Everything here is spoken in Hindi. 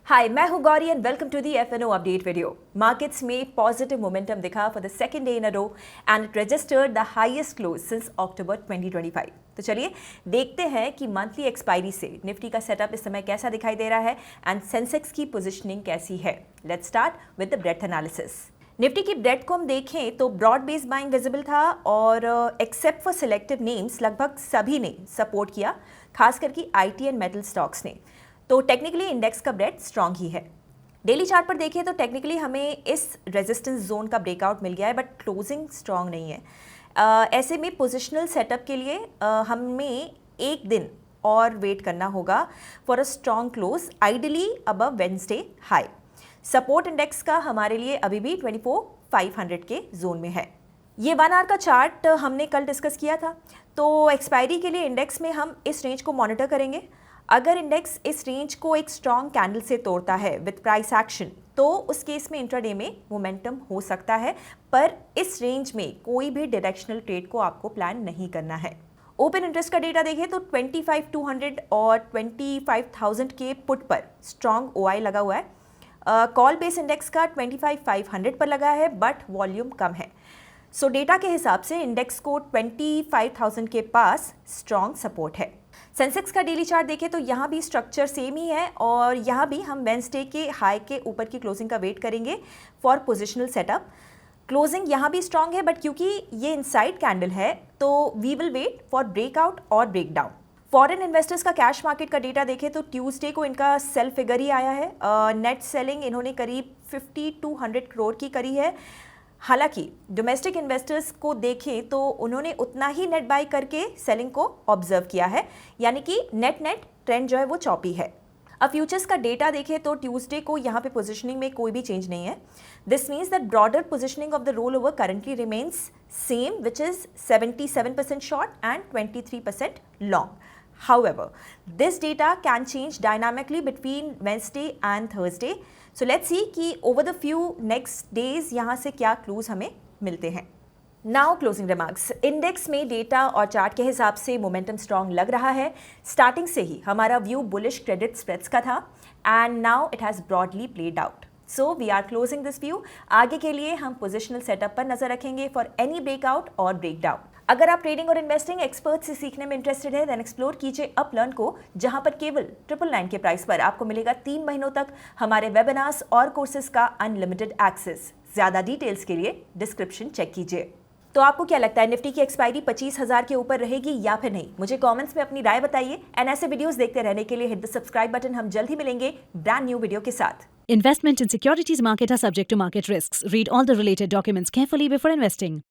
हाय, मैं हूं Gauri and welcome to the FNO update video. Markets में पॉजिटिव मोमेंटम दिखा for the second day in a row and it registered the highest close since October 2025। तो चलिए देखते हैं कि मंथली एक्सपायरी से निफ्टी का सेटअप इस समय कैसा दिखाई दे रहा है एंड सेंसेक्स की पोजिशनिंग कैसी है। Let's start with the breadth analysis. Nifty की ब्रेडथ को हम देखें तो ब्रॉड बेस बाइंग विजिबल था और एक्सेप्ट फॉर सिलेक्टिव नेम्स लगभग सभी ने सपोर्ट किया, खास करके आईटी एंड मेटल स्टॉक्स ने। तो टेक्निकली इंडेक्स का ब्रेड स्ट्रांग ही है। डेली चार्ट पर देखें तो टेक्निकली हमें इस रेजिस्टेंस जोन का ब्रेकआउट मिल गया है, बट क्लोजिंग स्ट्रांग नहीं है। ऐसे में पोजिशनल सेटअप के लिए हमें एक दिन और वेट करना होगा for a strong close, ideally above Wednesday high. Support index का हमारे लिए अभी भी 24,500 के जोन में है। ये 1 आवर का चार्ट हमने कल डिस्कस किया था। तो एक्सपायरी के लिए इंडेक्स में हम इस रेंज को मॉनिटर करेंगे। अगर इंडेक्स इस रेंज को एक स्ट्रॉन्ग कैंडल से तोड़ता है विद प्राइस एक्शन, तो उस केस में इंट्राडे में मोमेंटम हो सकता है, पर इस रेंज में कोई भी डायरेक्शनल ट्रेड को आपको प्लान नहीं करना है। ओपन इंटरेस्ट का डेटा देखें तो 25,200 और 25,000 के पुट पर स्ट्रॉन्ग ओआई लगा हुआ है। कॉल बेस इंडेक्स का 25,500 पर लगा है, बट वॉल्यूम कम है। सो डेटा के हिसाब से इंडेक्स को 25,000 के पास स्ट्रॉन्ग सपोर्ट है। सेंसेक्स का डेली चार्ट देखें तो यहाँ भी स्ट्रक्चर सेम ही है और यहाँ भी हम वेडनेसडे के हाई के ऊपर की क्लोजिंग का वेट करेंगे फॉर पोजिशनल सेटअप। क्लोजिंग यहाँ भी स्ट्रॉन्ग है, बट क्योंकि ये इनसाइड कैंडल है तो we will wait for breakout और ब्रेकडाउन। फॉरेन इन्वेस्टर्स का कैश मार्केट का डेटा देखें तो ट्यूसडे को इनका सेल फिगर ही आया है। नेट सेलिंग इन्होंने करीब 50-100 करोड़ की करी है। हालांकि डोमेस्टिक इन्वेस्टर्स को देखें तो उन्होंने उतना ही नेट बाई करके सेलिंग को ऑब्जर्व किया है, यानी कि नेट ट्रेंड जो है वो चॉपी है। अब फ्यूचर्स का डेटा देखें तो ट्यूसडे को यहाँ पे पोजीशनिंग में कोई भी चेंज नहीं है। This means that broader positioning of the roll over currently remains same, which is 77% short and 23% long. However, this data can change dynamically between Wednesday and Thursday. So let's see कि over the few next days यहाँ से क्या क्लूज हमें मिलते हैं। Now closing remarks. इंडेक्स में डेटा और चार्ट के हिसाब से मोमेंटम स्ट्रॉन्ग लग रहा है। स्टार्टिंग से ही हमारा व्यू बुलिश क्रेडिट स्प्रेड्स का था and now it has broadly played out. So we are closing this view. आगे के लिए हम पोजिशनल सेटअप पर नजर रखेंगे फॉर एनी ब्रेकआउट और ब्रेकडाउन। अगर आप ट्रेडिंग और इन्वेस्टिंग एक्सपर्ट से सीखने में इंटरेस्टेड है, देन एक्सप्लोर कीजिए अपलर्न को, जहां पर केवल 999 के प्राइस पर आपको मिलेगा 3 महीनों तक हमारे वेबिनार्स और कोर्सेज का अनलिमिटेड एक्सेस। ज्यादा डिटेल्स के लिए डिस्क्रिप्शन चेक कीजिए। तो आपको क्या लगता है, निफ्टी की एक्सपायरी 25,000 के ऊपर रहेगी या फिर नहीं? मुझे कमेंट्स में अपनी राय बताइए एंड ऐसे वीडियोस देखते रहने के लिए हिट द सब्सक्राइब बटन। हम जल्द ही मिलेंगे ब्रांड न्यू वीडियो के साथ। Investment in securities market are subject to market risks. Read all the related documents carefully before investing.